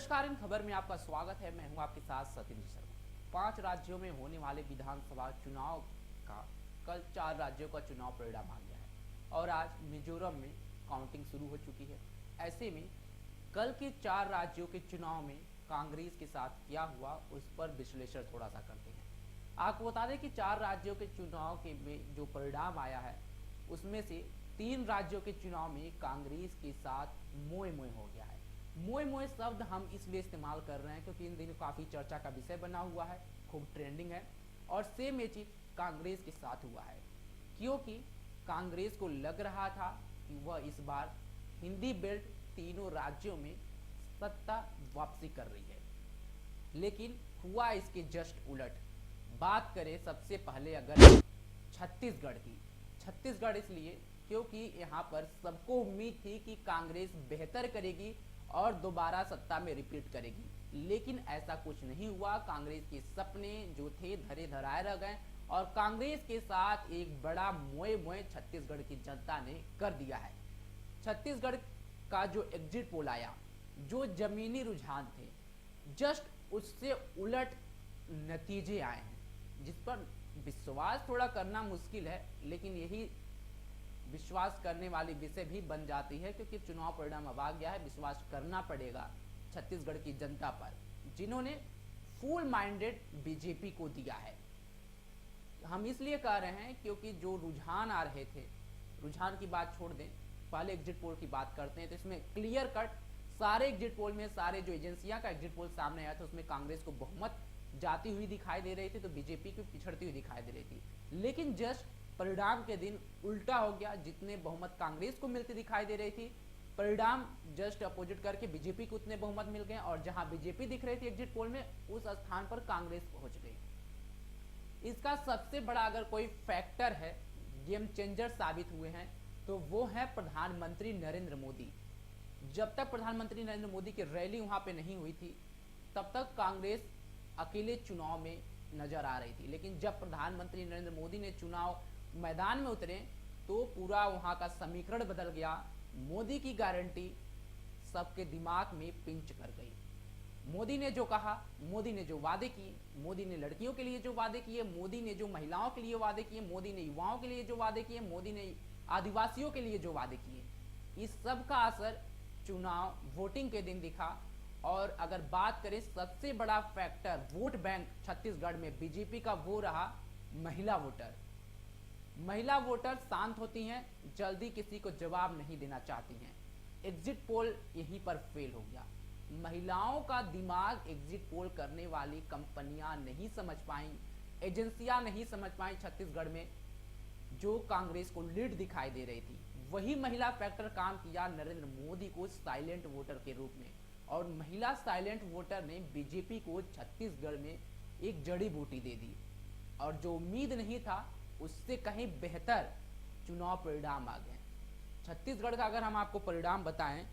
नमस्कार, इन खबर में आपका स्वागत है। मैं हूं आपके साथ सतीन्द्र शर्मा। 5 राज्यों में होने वाले विधानसभा चुनाव का कल 4 राज्यों का चुनाव परिणाम आ गया है और आज मिजोरम में काउंटिंग शुरू हो चुकी है। ऐसे में कल के 4 राज्यों के चुनाव में कांग्रेस के साथ क्या हुआ, उस पर विश्लेषण थोड़ा सा करते हैं। आपको बता दें कि 4 राज्यों के चुनाव के में जो परिणाम आया है उसमें से 3 राज्यों के चुनाव में कांग्रेस के साथ मोए मोए हो गया है। मोए मोए शब्द हम इसलिए इस्तेमाल कर रहे हैं क्योंकि इन दिनों काफ़ी चर्चा का विषय बना हुआ है, खूब ट्रेंडिंग है और सेम ये चीज़ कांग्रेस के साथ हुआ है, क्योंकि कांग्रेस को लग रहा था कि वह इस बार हिंदी बेल्ट तीनों राज्यों में सत्ता वापसी कर रही है, लेकिन हुआ इसके जस्ट उलट। बात करें सबसे पहले अगर छत्तीसगढ़ की, छत्तीसगढ़ इसलिए क्योंकि यहाँ पर सबको उम्मीद थी कि कांग्रेस बेहतर करेगी और दोबारा सत्ता में रिपीट करेगी, लेकिन ऐसा कुछ नहीं हुआ। कांग्रेस के सपने जो थे धरे धराए रह गए और कांग्रेस के साथ एक बड़ा मोए मोए छत्तीसगढ़ की जनता ने कर दिया है। छत्तीसगढ़ का जो एग्जिट पोल आया, जो जमीनी रुझान थे, जस्ट उससे उलट नतीजे आए हैं, जिस पर विश्वास थोड़ा करना मुश्किल है, लेकिन यही विश्वास करने वाली विषय भी बन जाती है क्योंकि चुनाव परिणाम अब आ गया है। विश्वास करना पड़ेगा छत्तीसगढ़ की जनता पर, जिन्होंने फुल माइंडेड बीजेपी को दिया है। हम इसलिए कह रहे हैं क्योंकि जो रुझान आ रहे थे, रुझान की बात छोड़ दें, पहले एग्जिट पोल की बात करते हैं। तो इसमें क्लियर कट सारे एग्जिट पोल में, सारे जो एजेंसियां का एग्जिट पोल सामने आया था उसमें कांग्रेस को बहुमत जाती हुई दिखाई दे रही थी, तो बीजेपी को पिछड़ती हुई दिखाई दे रही थी। लेकिन जस्ट परिणाम के दिन उल्टा हो गया। जितने बहुमत कांग्रेस को मिलती दिखाई दे रही थी, परिणाम जस्ट अपोजिट करके बीजेपी को उतने बहुमत मिल गए और जहां बीजेपी दिख रही थी एग्जिट पोल में, उस स्थान पर कांग्रेस पहुंच गई। इसका सबसे बड़ा अगर कोई फैक्टर है, गेम चेंजर साबित हुए हैं, तो वो है प्रधानमंत्री नरेंद्र मोदी। जब तक प्रधानमंत्री नरेंद्र मोदी की रैली वहां पे नहीं हुई थी, तब तक कांग्रेस अकेले चुनाव में नजर आ रही थी, लेकिन जब प्रधानमंत्री नरेंद्र मोदी ने चुनाव मैदान में उतरे तो पूरा वहां का समीकरण बदल गया। मोदी की गारंटी सबके दिमाग में पिंच कर गई। मोदी ने जो कहा, मोदी ने जो वादे किए, मोदी ने लड़कियों के लिए जो वादे किए, मोदी ने जो महिलाओं के लिए वादे किए, मोदी ने युवाओं के लिए जो वादे किए, मोदी ने आदिवासियों के लिए जो वादे किए, इस सब का असर चुनाव वोटिंग के दिन दिखा। और अगर बात करें सबसे बड़ा फैक्टर वोट बैंक छत्तीसगढ़ में बीजेपी का, वो रहा महिला वोटर। महिला वोटर शांत होती हैं, जल्दी किसी को जवाब नहीं देना चाहती हैं। एग्जिट पोल यहीं पर फेल हो गया। महिलाओं का दिमाग एग्जिट पोल करने वाली कंपनियां नहीं समझ पाई, एजेंसियां नहीं समझ पाई। छत्तीसगढ़ में जो कांग्रेस को लीड दिखाई दे रही थी, वही महिला फैक्टर काम किया नरेंद्र मोदी को साइलेंट वोटर के रूप में, और महिला साइलेंट वोटर ने बीजेपी को छत्तीसगढ़ में एक जड़ी बूटी दे दी और जो उम्मीद नहीं था उससे कहीं बेहतर चुनाव परिणाम आ गए। छत्तीसगढ़ का अगर हम आपको परिणाम बताएं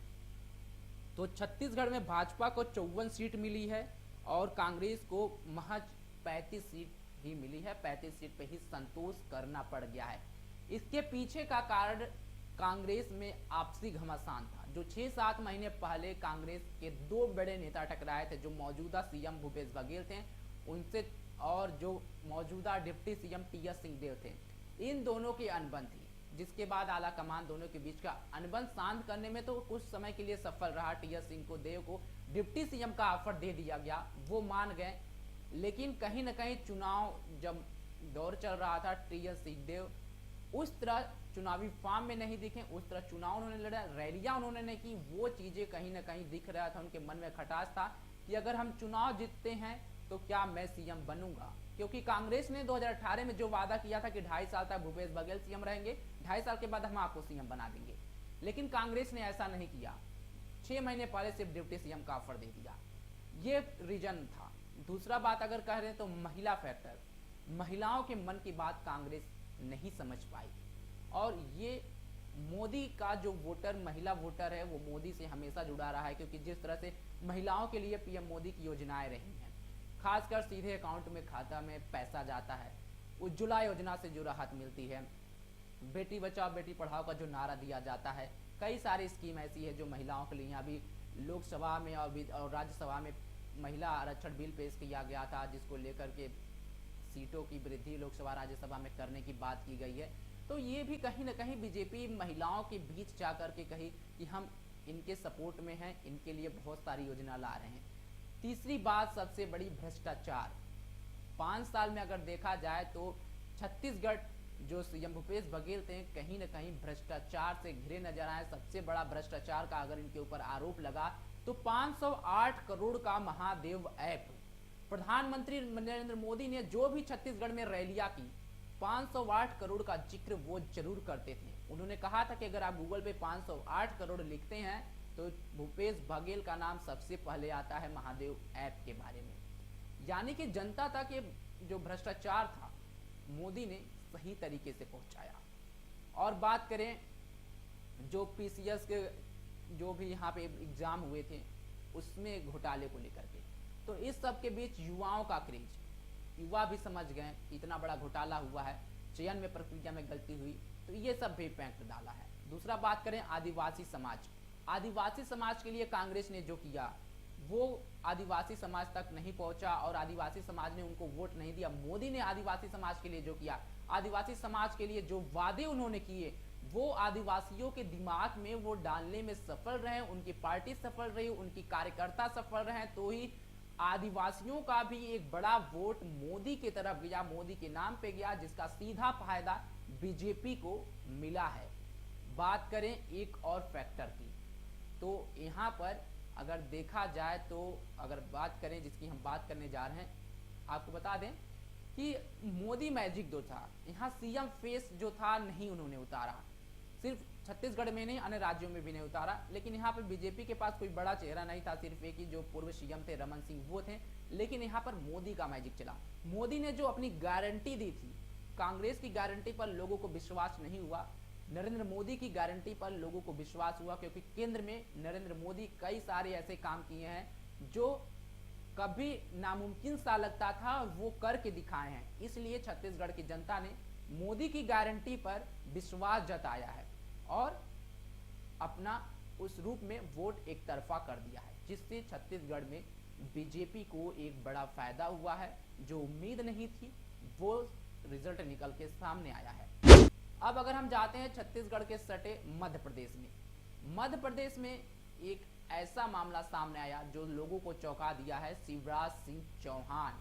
तो छत्तीसगढ़ में भाजपा को 54 सीट मिली है और कांग्रेस को महज 35 सीट ही मिली है। 35 सीट पे ही संतोष करना पड़ गया है। इसके पीछे का कारण कांग्रेस में आपसी घमासान था। जो 6-7 महीने पहले कांग्रेस के 2 बड़े नेता टकराए थे, जो मौजूदा सीएम भूपेश बघेल थे उनसे और जो मौजूदा डिप्टी सीएम टी.एस. सिंहदेव थे, इन दोनों की अनबन थी, जिसके बाद आला कमान दोनों के बीच का अनबन शांत करने में तो कुछ समय के लिए सफल रहा। टी.एस. सिंहदेव को डिप्टी सीएम का ऑफर दे दिया गया, वो मान गए, लेकिन कहीं ना कहीं चुनाव जब दौर चल रहा था, टी.एस. सिंहदेव उस तरह चुनावी फॉर्म में नहीं दिखे, उस तरह चुनाव उन्होंने लड़ा, रैलियां उन्होंने नहीं की। वो चीजें कहीं ना कहीं दिख रहा था, उनके मन में खटास था कि अगर हम चुनाव जीतते हैं तो क्या मैं सीएम बनूंगा, क्योंकि कांग्रेस ने 2018 में जो वादा किया था कि 2.5 साल तक भूपेश बघेल सीएम रहेंगे, 2.5 साल के बाद हम आपको सीएम बना देंगे, लेकिन कांग्रेस ने ऐसा नहीं किया। 6 महीने पहले सिर्फ डिप्टी सीएम का ऑफर दे दिया। ये रीजन था। दूसरा बात अगर कह रहे हैं तो महिला फैक्टर, महिलाओं के मन की बात कांग्रेस नहीं समझ पाई और ये मोदी का जो वोटर, महिला वोटर है, वो मोदी से हमेशा जुड़ा रहा है, क्योंकि जिस तरह से महिलाओं के लिए पीएम मोदी की योजनाएं रही हैं, खासकर सीधे अकाउंट में, खाता में पैसा जाता है, उज्ज्वला योजना से जो राहत मिलती है, बेटी बचाओ बेटी पढ़ाओ का जो नारा दिया जाता है, कई सारी स्कीम ऐसी है जो महिलाओं के लिए अभी लोकसभा में और राज्यसभा में महिला आरक्षण बिल पेश किया गया था, जिसको लेकर के सीटों की वृद्धि लोकसभा राज्यसभा में करने की बात की गई है। तो ये भी कहीं ना कहीं बीजेपी महिलाओं के बीच जाकर के कही कि हम इनके सपोर्ट में हैं, इनके लिए बहुत सारी योजना ला रहे हैं। तीसरी बात सबसे बड़ी, भ्रष्टाचार। 5 साल में अगर देखा जाए तो छत्तीसगढ़ जो सीएम भूपेश बघेल थे कहीं न कहीं भ्रष्टाचार से घिरे नजर आए। सबसे बड़ा भ्रष्टाचार का अगर इनके ऊपर आरोप लगा तो 508 करोड़ का महादेव ऐप। प्रधानमंत्री नरेंद्र मोदी ने जो भी छत्तीसगढ़ में रैलियां की 508 करोड़ का जिक्र वो जरूर करते थे। उन्होंने कहा था कि अगर आप गूगल पे 508 करोड़ लिखते हैं तो भूपेश बघेल का नाम सबसे पहले आता है महादेव ऐप के बारे में। यानी कि जनता तक ये जो भ्रष्टाचार था मोदी ने सही तरीके से पहुंचाया। और बात करें जो पीसीएस के जो भी यहाँ पे एग्जाम हुए थे उसमें घोटाले को लेकर के, तो इस सब के बीच युवाओं का क्रेज, युवा भी समझ गए इतना बड़ा घोटाला हुआ है, चयन में प्रक्रिया में गलती हुई, तो ये सब भी इम्पैक्ट डाला है। दूसरा बात करें आदिवासी समाज। आदिवासी समाज के लिए कांग्रेस ने जो किया वो आदिवासी समाज तक नहीं पहुंचा और आदिवासी समाज ने उनको वोट नहीं दिया। मोदी ने आदिवासी समाज के लिए जो किया, आदिवासी समाज के लिए जो वादे उन्होंने किए वो आदिवासियों के दिमाग में वो डालने में सफल रहे, उनकी पार्टी सफल रही, उनकी कार्यकर्ता सफल रहे, तो ही आदिवासियों का भी एक बड़ा वोट मोदी की तरफ गया, मोदी के नाम पे गया, जिसका सीधा फायदा बीजेपी को मिला है। बात करें एक और फैक्टर की, तो यहाँ पर अगर देखा जाए तो अगर बात करें जिसकी हम बात करने जा रहे हैं, आपको बता दें कि मोदी मैजिक जो था, यहाँ सीएम फेस जो था नहीं उन्होंने उतारा, सिर्फ छत्तीसगढ़ में नहीं अन्य राज्यों में भी नहीं उतारा, लेकिन यहाँ पर बीजेपी के पास कोई बड़ा चेहरा नहीं था, सिर्फ एक ही जो पूर्व सीएम थे रमन सिंह वो थे, लेकिन यहाँ पर मोदी का मैजिक चला। मोदी ने जो अपनी गारंटी दी थी, कांग्रेस की गारंटी पर लोगों को विश्वास नहीं हुआ, नरेंद्र मोदी की गारंटी पर लोगों को विश्वास हुआ, क्योंकि केंद्र में नरेंद्र मोदी कई सारे ऐसे काम किए हैं जो कभी नामुमकिन सा लगता था वो करके दिखाए हैं। इसलिए छत्तीसगढ़ की जनता ने मोदी की गारंटी पर विश्वास जताया है और अपना उस रूप में वोट एक तरफा कर दिया है, जिससे छत्तीसगढ़ में बीजेपी को एक बड़ा फायदा हुआ है। जो उम्मीद नहीं थी वो रिजल्ट निकल के सामने आया है। अब अगर हम जाते हैं छत्तीसगढ़ के सटे मध्य प्रदेश में, मध्य प्रदेश में एक ऐसा मामला सामने आया जो लोगों को चौंका दिया है। शिवराज सिंह चौहान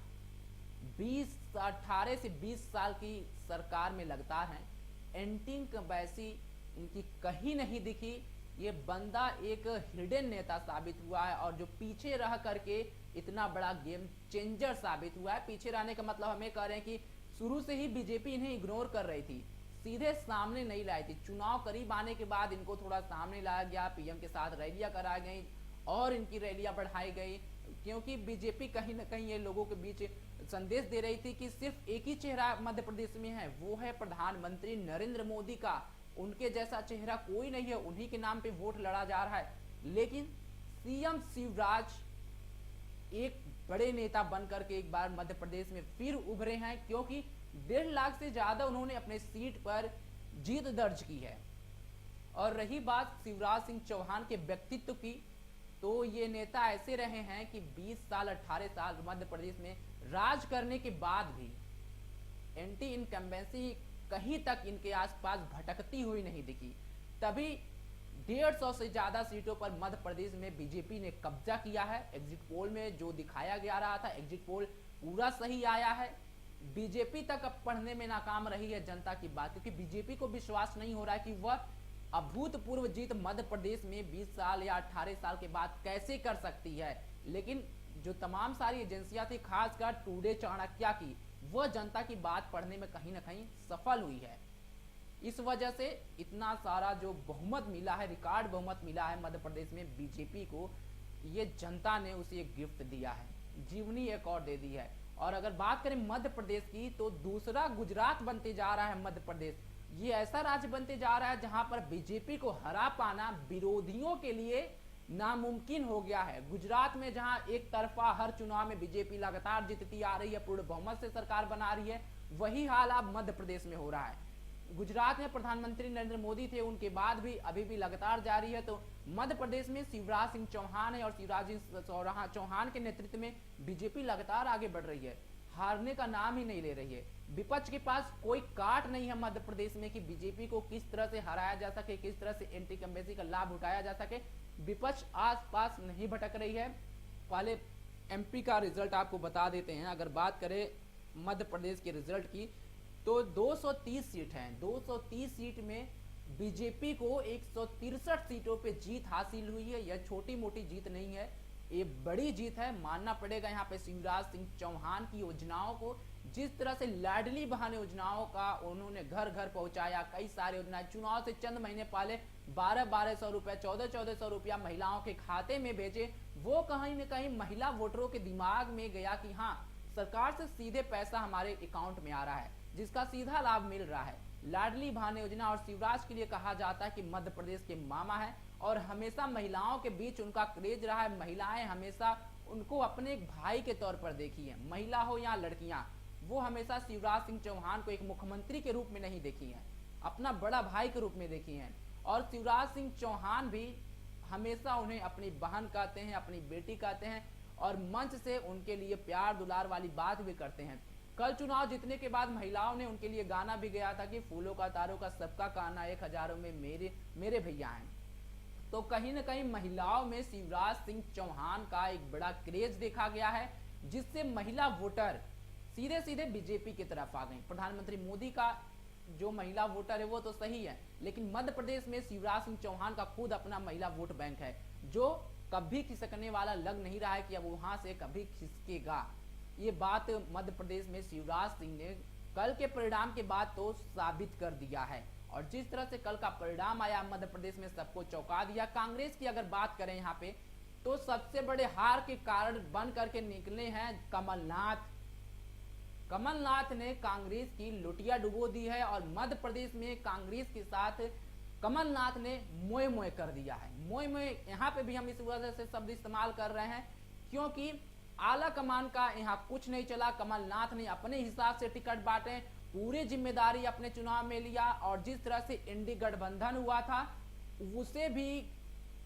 18 से 20 साल की सरकार में लगातार हैं, एंटी कंबैसी इनकी कहीं नहीं दिखी। ये बंदा एक हिडन नेता साबित हुआ है और जो पीछे रह करके इतना बड़ा गेम चेंजर साबित हुआ है। पीछे रहने का मतलब हमें कह रहे हैं कि शुरू से ही बीजेपी इन्हें इग्नोर कर रही थी, सीधे सामने नहीं लाई थी। चुनाव करीब आने के बाद इनको थोड़ा सामने लाया गया, पीएम के साथ रैलियां कराई गई और इनकी रैलियां बढ़ाई गई, क्योंकि बीजेपी कहीं ना कहीं ये लोगों के बीच संदेश दे रही थी कि सिर्फ एक ही चेहरा मध्य प्रदेश में है, वो है प्रधानमंत्री नरेंद्र मोदी का। उनके जैसा चेहरा कोई नहीं है, उन्हीं के नाम पे वोट लड़ा जा रहा है। लेकिन सीएम शिवराज एक बड़े नेता बनकर के एक बार मध्य प्रदेश में फिर उभरे हैं, क्योंकि 1.5 लाख से ज्यादा उन्होंने अपने सीट पर जीत दर्ज की है। और रही बात शिवराज सिंह चौहान के व्यक्तित्व की, तो ये नेता ऐसे रहे हैं कि 20 साल 18 साल मध्य प्रदेश में राज करने के बाद भी एंटी इनकम्बेंसी कहीं तक इनके आसपास भटकती हुई नहीं दिखी। तभी 150 से ज्यादा सीटों पर मध्य प्रदेश में बीजेपी ने कब्जा किया है। एग्जिट पोल में जो दिखाया गया रहा था, एग्जिट पोल पूरा सही आया है। बीजेपी तक अब पढ़ने में नाकाम रही है जनता की बात, क्योंकि बीजेपी को विश्वास नहीं हो रहा है कि वह अभूतपूर्व जीत मध्य प्रदेश में 20 साल या 18 साल के बाद कैसे कर सकती है। लेकिन जो तमाम सारी एजेंसियां थी, खासकर टुडे चाणक्य की, वह जनता की बात पढ़ने में कहीं ना कहीं सफल हुई है। इस वजह से इतना सारा जो बहुमत मिला है, रिकॉर्ड बहुमत मिला है मध्य प्रदेश में बीजेपी को, ये जनता ने उसे एक गिफ्ट दिया है, जीवनी एक और दे दी है। और अगर बात करें मध्य प्रदेश की, तो दूसरा गुजरात बनते जा रहा है मध्य प्रदेश। ये ऐसा राज्य बनते जा रहा है जहां पर बीजेपी को हरा पाना विरोधियों के लिए नामुमकिन हो गया है। गुजरात में जहां एक तरफा हर चुनाव में बीजेपी लगातार जीतती आ रही है, पूर्ण बहुमत से सरकार बना रही है, वही हाल अब मध्य प्रदेश में हो रहा है। गुजरात में प्रधानमंत्री नरेंद्र मोदी थे, उनके बाद भी अभी भी लगातार जारी है। तो मध्य प्रदेश में शिवराज सिंह चौहान है और शिवराज सिंह चौहान के नेतृत्व में बीजेपी लगातार आगे बढ़ रही है, हारने का नाम ही नहीं ले रही है। विपक्ष के पास कोई काट नहीं है मध्य प्रदेश में कि बीजेपी को किस तरह से हराया जा सके, किस तरह से एंटी कंबेंसी का लाभ उठाया जा सके। विपक्ष आस पास नहीं भटक रही है। पहले एमपी का रिजल्ट आपको बता देते हैं। अगर बात करें मध्य प्रदेश के रिजल्ट की तो 230 सीट हैं। 230 सीट में बीजेपी को 163 सीटों पे जीत हासिल हुई है। यह छोटी मोटी जीत नहीं है, ये बड़ी जीत है, मानना पड़ेगा। यहाँ पे शिवराज सिंह चौहान की योजनाओं को, जिस तरह से लाडली बहन योजनाओं का उन्होंने घर घर पहुंचाया, कई सारे योजनाएं चुनाव से चंद महीने पहले 1200 रुपया, 1400 रुपया महिलाओं के खाते में भेजे, वो कहीं न कहीं महिला वोटरों के दिमाग में गया कि हाँ, सरकार से सीधे पैसा हमारे अकाउंट में आ रहा है, जिसका सीधा लाभ मिल रहा है। लाडली बहन योजना और शिवराज के लिए कहा जाता है कि मध्य प्रदेश के मामा है और हमेशा महिलाओं के बीच उनका क्रेज रहा है। महिलाएं हमेशा उनको अपने एक भाई के तौर पर देखी है, महिला हो या लड़कियां, वो हमेशा शिवराज सिंह चौहान को एक मुख्यमंत्री के रूप में नहीं देखी है, अपना बड़ा भाई के रूप में देखी है। और शिवराज सिंह चौहान भी हमेशा उन्हें अपनी बहन कहते हैं, अपनी बेटी कहते हैं और मंच से उनके लिए प्यार दुलार वाली बात भी करते हैं। कल चुनाव जीतने के बाद महिलाओं ने उनके लिए गाना भी गाया था कि फूलों का तारों का सबका कहना, 1000 में मेरे भैया हैं। तो कहीं न कहीं महिलाओं में शिवराज सिंह चौहान का एक बड़ा क्रेज देखा गया है, जिससे महिला वोटर सीधे सीधे बीजेपी की तरफ आ गई। प्रधानमंत्री मोदी का जो महिला वोटर है वो तो सही है, लेकिन मध्य प्रदेश में शिवराज सिंह चौहान का खुद अपना महिला वोट बैंक है, जो कभी खिसकने वाला लग नहीं रहा है कि अब वहां से कभी खिसकेगा। ये बात मध्य प्रदेश में शिवराज सिंह ने कल के परिणाम के बाद तो साबित कर दिया है। और जिस तरह से कल का परिणाम आया मध्य प्रदेश में, सबको चौंका दिया। कांग्रेस की अगर बात करें यहाँ पे तो सबसे बड़े हार के कारण बन करके निकले हैं कमलनाथ। कमलनाथ ने कांग्रेस की लुटिया डुबो दी है और मध्य प्रदेश में कांग्रेस के साथ कमलनाथ ने मोए मोए कर दिया है। मोए मोए यहाँ पे भी हम इस वजह से शब्द इस्तेमाल कर रहे हैं क्योंकि आला कमान का यहाँ कुछ नहीं चला। कमलनाथ ने अपने हिसाब से टिकट बांटे, पूरी जिम्मेदारी अपने चुनाव में लिया और जिस तरह से इंडी गठबंधन हुआ था उसे भी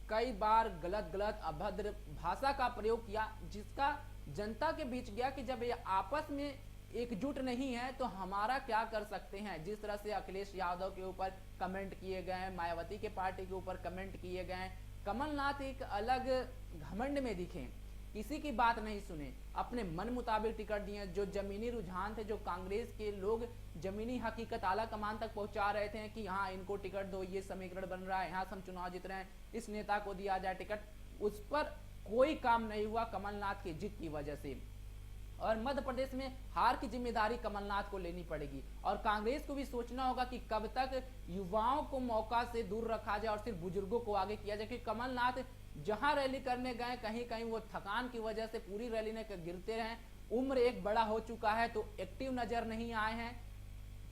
कई बार गलत अभद्र भाषा का प्रयोग किया, जिसका जनता के बीच गया कि जब ये आपस में एकजुट नहीं है तो हमारा क्या कर सकते हैं। जिस तरह से अखिलेश यादव के ऊपर कमेंट किए गए, मायावती के पार्टी के ऊपर कमेंट किए गए, कमलनाथ एक अलग घमंड में दिखे, किसी की बात नहीं सुने, अपने मन मुताबिक टिकट दिए। जो जमीनी रुझान थे, जो कांग्रेस के लोग जमीनी हकीकत आला कमान तक पहुंचा रहे थे कि हाँ इनको टिकट दो, ये समीकरण बन रहा है, यहाँ से हम चुनाव जीत रहे हैं, इस नेता को दिया जाए टिकट, उस पर कोई काम नहीं हुआ कमलनाथ की जिद की वजह से। और मध्य प्रदेश में हार की जिम्मेदारी कमलनाथ को लेनी पड़ेगी और कांग्रेस को भी सोचना होगा कि कब तक युवाओं को मौका से दूर रखा जाए और सिर्फ बुजुर्गों को आगे किया जाए। क्योंकि कमलनाथ जहां रैली करने गए कहीं कहीं वो थकान की वजह से पूरी रैली में गिरते रहे, उम्र एक बड़ा हो चुका है तो एक्टिव नजर नहीं आए हैं,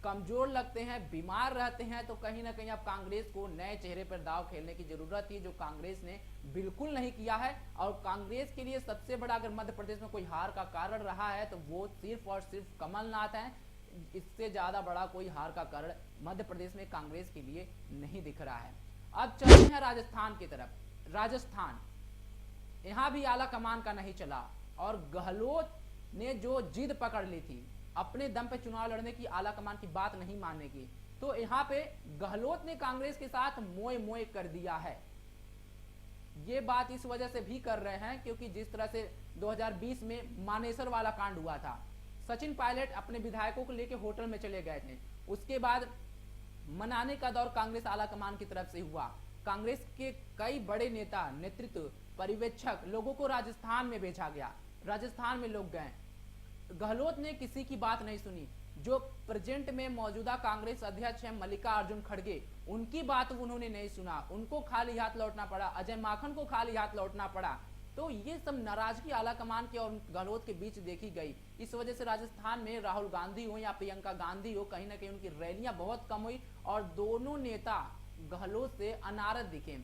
कमजोर लगते हैं, बीमार रहते हैं। तो कहीं ना कहीं अब कांग्रेस को नए चेहरे पर दाव खेलने की जरूरत थी, जो कांग्रेस ने बिल्कुल नहीं किया है। और कांग्रेस के लिए सबसे बड़ा अगर मध्य प्रदेश में कोई हार का कारण रहा है तो वो सिर्फ और सिर्फ कमलनाथ है। इससे ज्यादा बड़ा कोई हार का कारण मध्य प्रदेश में कांग्रेस के लिए नहीं दिख रहा है। अब चलते हैं राजस्थान की तरफ। राजस्थान, यहाँ भी आला कमान का नहीं चला और गहलोत ने जो जिद पकड़ ली थी अपने दम पे चुनाव लड़ने की, आला कमान की बात नहीं मानने की, तो यहाँ पे गहलोत ने कांग्रेस के साथ मोए मोए कर दिया है। ये बात इस वजह से भी कर रहे हैं क्योंकि जिस तरह से 2020 में मानेसर वाला कांड हुआ था, सचिन पायलट अपने विधायकों को लेकर होटल में चले गए थे, उसके बाद मनाने का दौर कांग्रेस आला कमान की तरफ से हुआ। कांग्रेस के कई बड़े नेता, नेतृत्व, पर्यवेक्षक लोगों को राजस्थान में भेजा गया, राजस्थान में लोग गए, गहलोत ने किसी की बात नहीं सुनी। जो प्रेजेंट में मौजूदा कांग्रेस अध्यक्ष हैं मल्लिकार्जुन खड़गे, उनकी बात उन्होंने नहीं सुना, उनको खाली हाथ लौटना पड़ा, अजय माखन को खाली हाथ लौटना पड़ा। तो ये सब नाराजगी आला कमान के और गहलोत के बीच देखी गई। इस वजह से राजस्थान में राहुल गांधी हो या प्रियंका गांधी हो, कहीं ना कहीं उनकी रैलियां बहुत कम हुई और दोनों नेता गहलोत से अनारत दिखे,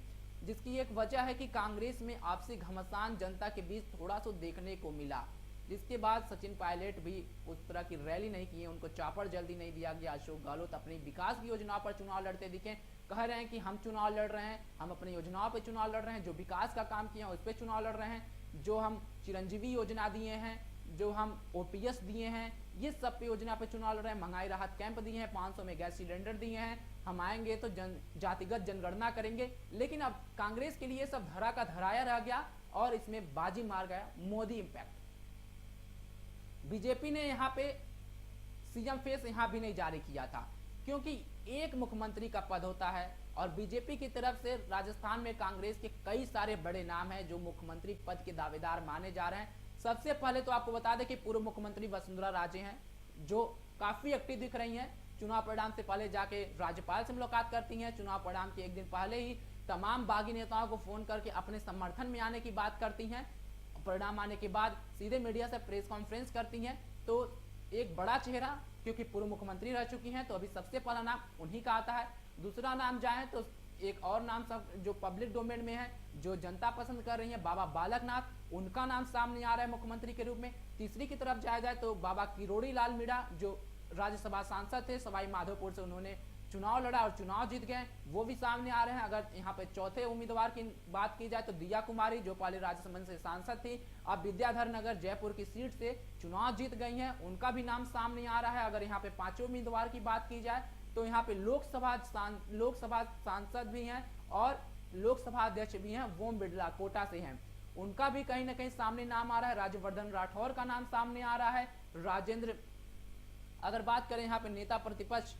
जिसकी एक वजह है कि कांग्रेस में आपसी घमासान जनता के बीच थोड़ा सा देखने को मिला। जिसके बाद सचिन पायलट भी उस तरह की रैली नहीं किए, उनको चापर जल्दी नहीं दिया गया। अशोक गहलोत अपनी विकास की योजनाओं पर चुनाव लड़ते दिखे, कह रहे हैं कि हम चुनाव लड़ रहे हैं, हम अपनी योजनाओं पर चुनाव लड़ रहे हैं, जो विकास का काम किया उस पर चुनाव लड़ रहे हैं, जो हम चिरंजीवी योजना दिए हैं, जो हम ओपीएस दिए हैं, ये सब पे योजना पे चुनाव लड़ रहे हैं, महंगाई राहत कैंप दिए हैं, 500 में गैस सिलेंडर दिए हैं, हम आएंगे तो जातिगत जनगणना करेंगे। लेकिन अब कांग्रेस के लिए सब धरा का धराया रह गया और इसमें बाजी मार गया मोदी इम्पैक्ट। बीजेपी ने यहाँ पे सीएम फेस यहाँ भी नहीं जारी किया था, क्योंकि एक मुख्यमंत्री का पद होता है और बीजेपी की तरफ से राजस्थान में कांग्रेस के कई सारे बड़े नाम हैं जो मुख्यमंत्री पद के दावेदार माने जा रहे हैं। सबसे पहले तो आपको बता दें कि पूर्व मुख्यमंत्री वसुंधरा राजे हैं, जो काफी एक्टिव दिख रही हैं। चुनाव परिणाम से पहले जाके राज्यपाल से मुलाकात करती हैं, चुनाव परिणाम के एक दिन पहले ही तमाम बागी नेताओं को फोन करके अपने समर्थन में आने की बात करती हैं, परिणाम आने के बाद सीधे मीडिया से प्रेस कॉन्फ्रेंस करती हैं। तो एक बड़ा चेहरा, क्योंकि पूर्व मुख्यमंत्री रह चुकी हैं, तो अभी सबसे पहला नाम उन्हीं का आता है। दूसरा नाम जाए तो एक और नाम सब जो पब्लिक डोमेन में है, जो जनता पसंद कर रही है, बाबा बालकनाथ, उनका नाम सामने आ रहा है मुख्यमंत्री के रूप में। तीसरी की तरफ जाया जाए तो बाबा किरोड़ी लाल मीणा, जो राज्यसभा सांसद थे, सवाई माधोपुर से उन्होंने चुनाव लड़ा और चुनाव जीत गए, वो भी सामने आ रहे हैं। अगर यहाँ पे चौथे उम्मीदवार की बात की जाए तो दिया कुमारी, जो पहले राज्यसभा से सांसद थी, अब विद्याधर नगर जयपुर की सीट से चुनाव जीत गई हैं, उनका भी नाम सामने आ रहा है। अगर यहाँ पे पांचवें उम्मीदवार की बात की जाए तो यहाँ पे लोकसभा सांसद भी हैं और लोकसभा अध्यक्ष भी हैं, ओम बिरला कोटा से हैं, उनका भी कहीं ना कहीं सामने नाम आ रहा है। राज्यवर्धन राठौर का नाम सामने आ रहा है। राजेंद्र, अगर बात करें यहाँ पे नेता प्रतिपक्ष,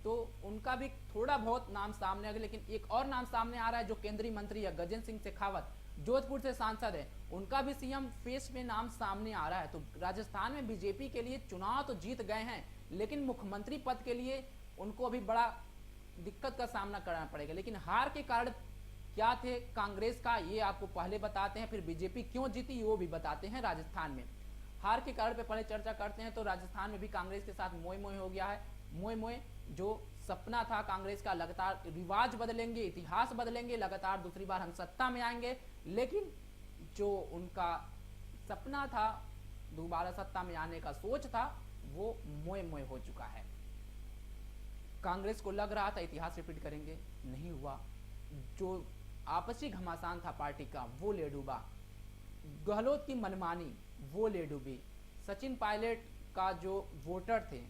तो उनका भी थोड़ा बहुत नाम सामने आ गया। लेकिन एक और नाम सामने आ रहा है जो केंद्रीय मंत्री है, गजेंद्र सिंह शेखावत, जोधपुर से सांसद है, उनका भी सीएम फेस में नाम सामने आ रहा है। तो राजस्थान में बीजेपी के लिए चुनाव तो जीत गए हैं, लेकिन मुख्यमंत्री पद के लिए उनको अभी बड़ा दिक्कत का सामना करना पड़ेगा। लेकिन हार के कारण क्या थे कांग्रेस का, ये आपको पहले बताते हैं, फिर बीजेपी क्यों जीती वो भी बताते हैं। राजस्थान में हार के कारण पे पहले चर्चा करते हैं। तो राजस्थान में भी कांग्रेस के साथ मोए मोए हो गया है। मोए मोए जो सपना था कांग्रेस का, लगातार रिवाज बदलेंगे, इतिहास बदलेंगे, लगातार दूसरी बार हम सत्ता में आएंगे, लेकिन जो उनका सपना था, दोबारा सत्ता में आने का सोच था, वो मोए मोए हो चुका है। कांग्रेस को लग रहा था इतिहास रिपीट करेंगे, नहीं हुआ। जो आपसी घमासान था पार्टी का, वो ले डूबा। गहलोत की मनमानी, वो ले डूबी। सचिन पायलट का जो वोटर थे,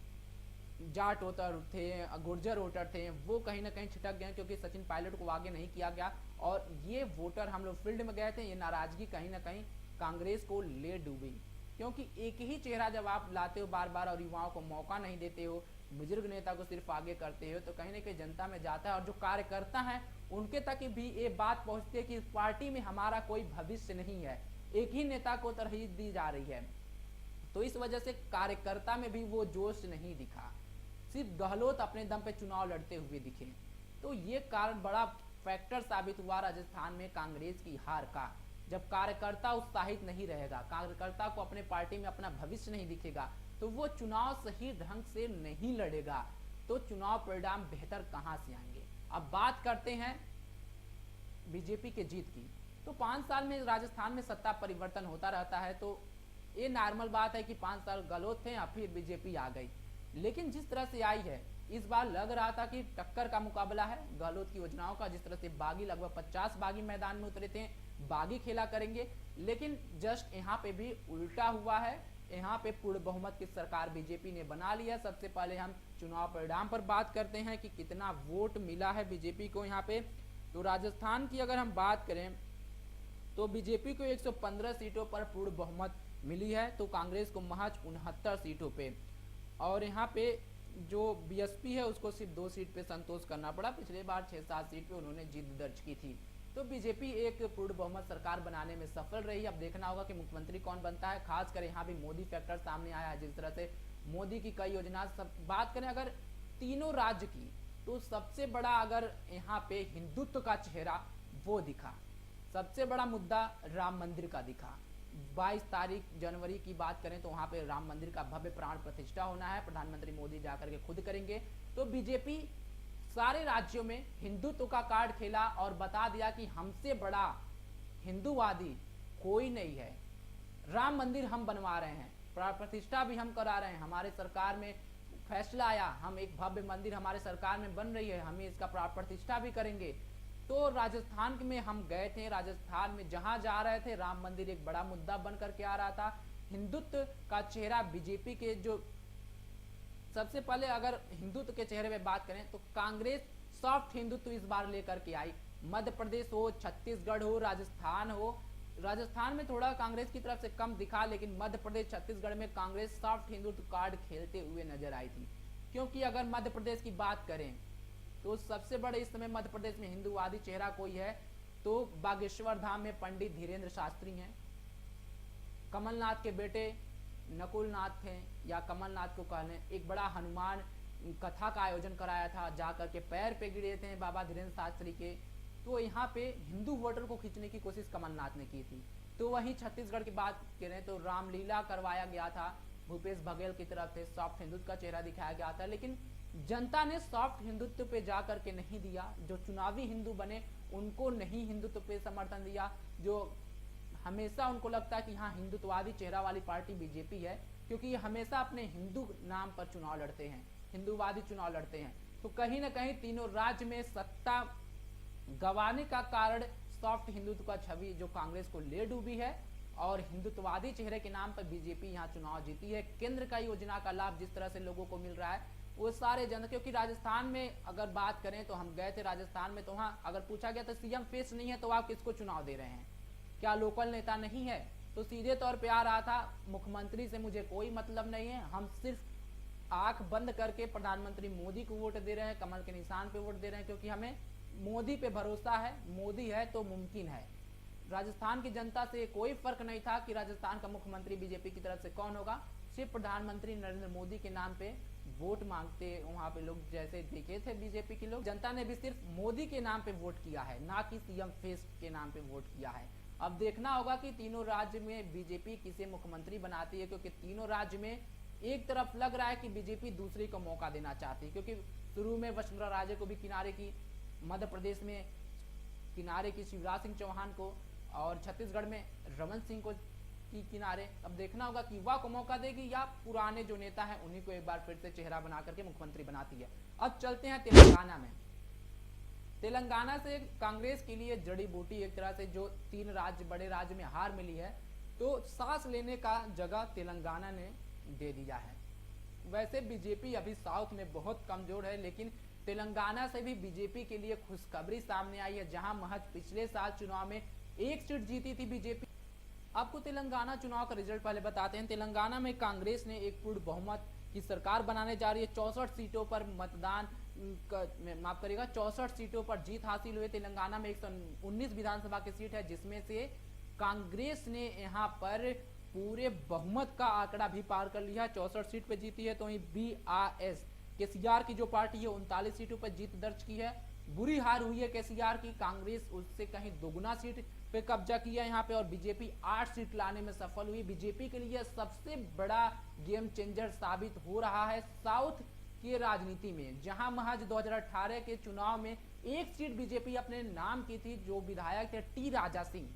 जाट वोटर थे, गुर्जर वोटर थे, वो कहीं ना कहीं छिटक गए, क्योंकि सचिन पायलट को आगे नहीं किया गया। और ये वोटर, हम लोग फील्ड में गए थे, ये नाराजगी कहीं ना कहीं कांग्रेस को ले डूबी। क्योंकि एक ही चेहरा जब आप लाते हो बार बार और युवाओं को मौका नहीं देते हो, बुजुर्ग नेता को सिर्फ आगे करते हो, तो कहीं ना कहीं जनता में जाता है। और जो कार्यकर्ता हैं उनके तक भी ये बात पहुंचती है कि इस पार्टी में हमारा कोई भविष्य नहीं है, एक ही नेता को तरजीह दी जा रही है। तो इस वजह से कार्यकर्ता में भी वो जोश नहीं दिखा, सिर्फ गहलोत अपने दम पे चुनाव लड़ते हुए दिखे। तो ये कारण बड़ा फैक्टर साबित हुआ राजस्थान में कांग्रेस की हार का। जब कार्यकर्ता उत्साहित नहीं रहेगा, कार्यकर्ता को अपने पार्टी में अपना भविष्य नहीं दिखेगा, तो वो चुनाव सही ढंग से नहीं लड़ेगा, तो चुनाव परिणाम बेहतर कहां से आएंगे। अब बात करते हैं बीजेपी के जीत की। तो 5 साल में राजस्थान में सत्ता परिवर्तन होता रहता है, तो ये नॉर्मल बात है कि 5 साल गहलोत थे, फिर बीजेपी आ गई। लेकिन जिस तरह से आई है, इस बार लग रहा था कि टक्कर का मुकाबला है गहलोत की योजनाओं का। जिस तरह से बागी, लगभग 50 बागी मैदान में उतरे थे, बागी खेला करेंगे, लेकिन जस्ट यहाँ पे भी उल्टा हुआ है। यहाँ पे पूर्ण बहुमत की सरकार बीजेपी ने बना लिया। सबसे पहले हम चुनाव परिणाम पर बात करते हैं कि कितना वोट मिला है बीजेपी को यहाँ पे। तो राजस्थान की अगर हम बात करें तो बीजेपी को 115 सीटों पर पूर्ण बहुमत मिली है, तो कांग्रेस को महज 69 सीटों पे। और यहाँ पे जो बीएसपी है उसको सिर्फ 2 सीट पे संतोष करना पड़ा। पिछले बार 6-7 सीट पे उन्होंने जीत दर्ज की थी। तो बीजेपी एक पूर्ण बहुमत सरकार बनाने में सफल रही। अब देखना होगा कि मुख्यमंत्री कौन बनता है। खासकर यहाँ भी मोदी फैक्टर सामने आया है। जिस तरह से मोदी की कई योजना, सब बात करें अगर तीनों राज्य की, तो सबसे बड़ा अगर यहाँ पे हिंदुत्व का चेहरा वो दिखा। सबसे बड़ा मुद्दा राम मंदिर का दिखा। 22 तारीख जनवरी की बात करें तो वहां पे राम मंदिर का भव्य प्राण प्रतिष्ठा होना है, प्रधानमंत्री मोदी जाकर के खुद करेंगे। तो बीजेपी सारे राज्यों में हिंदुत्व का कार्ड खेला और बता दिया कि हमसे बड़ा हिंदूवादी कोई नहीं है। राम मंदिर हम बनवा रहे हैं, प्राण प्रतिष्ठा भी हम करा रहे हैं, हमारे सरकार में फैसला आया, हम एक भव्य मंदिर हमारे सरकार में बन रही है, हम इसका प्राण प्रतिष्ठा भी करेंगे। तो राजस्थान में हम गए थे, राजस्थान में जहां जा रहे थे राम मंदिर एक बड़ा मुद्दा बन करके आ रहा था। हिंदुत्व का चेहरा बीजेपी के, जो सबसे पहले अगर हिंदुत्व के चेहरे पे बात करें तो कांग्रेस सॉफ्ट हिंदुत्व इस बार लेकर के आई। मध्य प्रदेश हो, छत्तीसगढ़ हो, राजस्थान हो, राजस्थान में थोड़ा कांग्रेस की तरफ से कम दिखा, लेकिन मध्य प्रदेश छत्तीसगढ़ में कांग्रेस सॉफ्ट हिंदुत्व कार्ड खेलते हुए नजर आई थी। क्योंकि अगर मध्य प्रदेश की बात करें तो सबसे बड़े इस समय मध्य प्रदेश में हिंदूवादी चेहरा कोई है तो बागेश्वर धाम में पंडित धीरेन्द्र शास्त्री हैं। कमलनाथ के बेटे नकुल नाथ थे, या कमलनाथ को कहने, एक बड़ा हनुमान कथा का आयोजन कराया था, जाकर के पैर पे गिरे थे बाबा धीरेन्द्र शास्त्री के। तो यहाँ पे हिंदू वोटर को खींचने की कोशिश कमलनाथ ने की थी। तो वहीं छत्तीसगढ़ की बात करें तो रामलीला करवाया गया था, भूपेश बघेल की तरफ से सॉफ्ट हिंदुत्व का चेहरा दिखाया गया था, लेकिन जनता ने सॉफ्ट हिंदुत्व पे जा करके नहीं दिया। जो चुनावी हिंदू बने उनको नहीं हिंदुत्व पे समर्थन दिया। जो हमेशा उनको लगता है कि हाँ हिंदुत्ववादी चेहरा वाली पार्टी बीजेपी है, क्योंकि ये हमेशा अपने हिंदू नाम पर चुनाव लड़ते हैं, हिंदूवादी चुनाव लड़ते हैं। तो कहीं ना कहीं तीनों राज्य में सत्ता गंवाने का कारण सॉफ्ट हिंदुत्व का छवि जो कांग्रेस को ले डूबी है, और हिंदुत्ववादी चेहरे के नाम पर बीजेपी यहाँ चुनाव जीती है। केंद्र का योजना का लाभ जिस तरह से लोगों को मिल रहा है वो सारे जन, क्योंकि राजस्थान में अगर बात करें तो हम गए थे राजस्थान में, तो वहाँ अगर पूछा गया तो सीएम फेस नहीं है तो आप किसको चुनाव दे रहे हैं, क्या लोकल नेता नहीं है? तो सीधे तौर पे आ रहा था मुख्यमंत्री से मुझे कोई मतलब नहीं है, हम सिर्फ आंख बंद करके प्रधानमंत्री मोदी को वोट दे रहे हैं, कमल के निशान पे वोट दे रहे हैं, क्योंकि हमें मोदी पे भरोसा है, मोदी है तो मुमकिन है। राजस्थान की जनता से कोई फर्क नहीं था कि राजस्थान का मुख्यमंत्री बीजेपी की तरफ से कौन होगा, सिर्फ प्रधानमंत्री नरेंद्र मोदी के नाम पे वोट मांगते वहां पे लोग जैसे देखे थे बीजेपी के लोग। जनता ने भी सिर्फ मोदी के नाम पे वोट किया है, ना कि सीएम फेस के नाम पे वोट किया है। अब देखना होगा कि तीनों राज्य में बीजेपी किसे मुख्यमंत्री बनाती है, क्योंकि तीनों राज्य में एक तरफ लग रहा है कि बीजेपी दूसरे को मौका देना चाहती है, क्योंकि शुरू में वसुंधरा राजे को भी किनारे की, मध्य प्रदेश में किनारे की शिवराज सिंह चौहान को, और छत्तीसगढ़ में रमन सिंह को की किनारे। अब देखना होगा कि युवा को मौका देगी या पुराने जो नेता हैं उन्हीं को एक बार फिर से चेहरा बना करके मुख्यमंत्री बनाती है। अब चलते हैं तेलंगाना में। तेलंगाना से कांग्रेस के लिए जड़ी बूटी एक तरह से, जो तीन राज्य बड़े राज्य में हार मिली है तो सांस लेने का जगह तेलंगाना ने दे दिया है। वैसे बीजेपी अभी साउथ में बहुत कमजोर है, लेकिन तेलंगाना से भी बीजेपी के लिए खुशखबरी सामने आई है, जहां महज पिछले साल चुनाव में एक सीट जीती थी बीजेपी। आपको तेलंगाना चुनाव का रिजल्ट पहले बताते हैं। तेलंगाना में कांग्रेस ने एक पूर्ण बहुमत की सरकार बनाने जा रही है। 64 सीटों पर मतदान, माफ करिएगा 64 सीटों पर जीत हासिल हुई। तेलंगाना में 119 विधानसभा की सीट है, जिसमें से कांग्रेस ने यहाँ पर पूरे बहुमत का आंकड़ा भी पार कर लिया है, 64 सीट पे जीती है। तो वहीं BRS केसीआर की जो पार्टी है 39 सीटों पर जीत दर्ज की है। बुरी हार हुई है केसीआर की, कांग्रेस उससे कहीं दोगुना सीट पे कब्जा किया यहाँ पे, और बीजेपी 8 सीट लाने में सफल हुई। बीजेपी के लिए सबसे बड़ा गेम चेंजर साबित हो रहा है साउथ की राजनीति में, जहां महज 2018 के चुनाव में एक सीट बीजेपी अपने नाम की थी, जो विधायक थे टी राजा सिंह।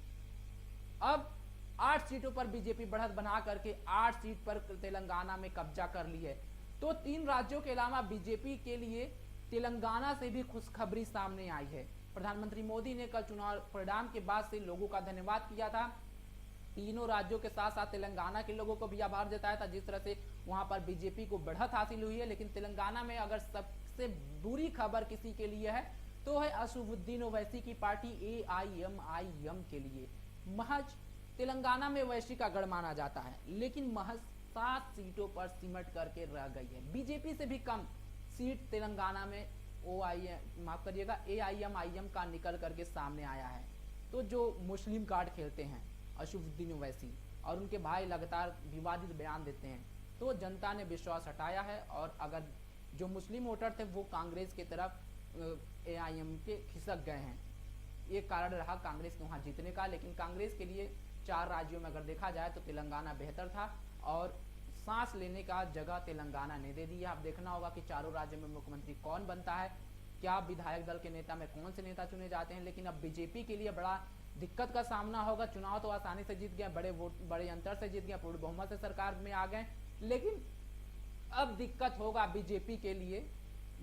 अब 8 सीटों पर बीजेपी बढ़त बना करके 8 सीट पर तेलंगाना में कब्जा कर ली है। तो 3 राज्यों के अलावा बीजेपी के लिए तेलंगाना से भी खुशखबरी सामने आई है। प्रधानमंत्री मोदी ने कल चुनाव परिणाम के बाद से लोगों का धन्यवाद किया था। तीनों राज्यों के साथ साथ तेलंगाना के लोगों को भी आभार जताया था, जिस तरह से वहां पर बीजेपी को बढ़त हासिल हुई है। लेकिन तेलंगाना में अगर सबसे बुरी खबर किसी के लिए है तो है असदुद्दीन ओवैसी की पार्टी AIMIM के लिए। महज तेलंगाना में ओवैसी का गढ़ माना जाता है, लेकिन महज 7 सीटों पर सिमट करके रह गई है। बीजेपी से भी कम सीट तेलंगाना में AIMIM का निकल करके सामने आया है। तो जो मुस्लिम कार्ड खेलते हैं असदुद्दीन ओवैसी और उनके भाई लगातार विवादित बयान देते हैं, तो जनता ने विश्वास हटाया है, और अगर जो मुस्लिम वोटर थे वो कांग्रेस की तरफ AIM के खिसक गए हैं। ये कारण रहा कांग्रेस के वहां जीतने का। लेकिन कांग्रेस के लिए 4 राज्यों में अगर देखा जाए तो तेलंगाना बेहतर था, और सांस लेने का जगह तेलंगाना ने दे दी है। अब देखना होगा कि चारों राज्यों में मुख्यमंत्री कौन बनता है, क्या विधायक दल के नेता में कौन से नेता चुने जाते हैं। लेकिन अब बीजेपी के लिए बड़ा दिक्कत का सामना होगा। चुनाव तो आसानी से जीत गए, बड़े अंतर से जीत गए, पूर्ण बहुमत से सरकार में आ गए, लेकिन अब दिक्कत होगा बीजेपी के लिए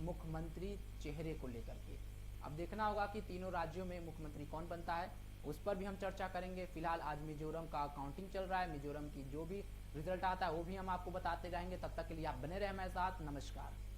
मुख्यमंत्री चेहरे को लेकर के। अब देखना होगा कि तीनों राज्यों में मुख्यमंत्री कौन बनता है, उस पर भी हम चर्चा करेंगे। फिलहाल आज मिजोरम का काउंटिंग चल रहा है, मिजोरम की जो भी रिजल्ट आता है वो भी हम आपको बताते रहेंगे। तब तक के लिए आप बने रहे हमारे साथ। नमस्कार।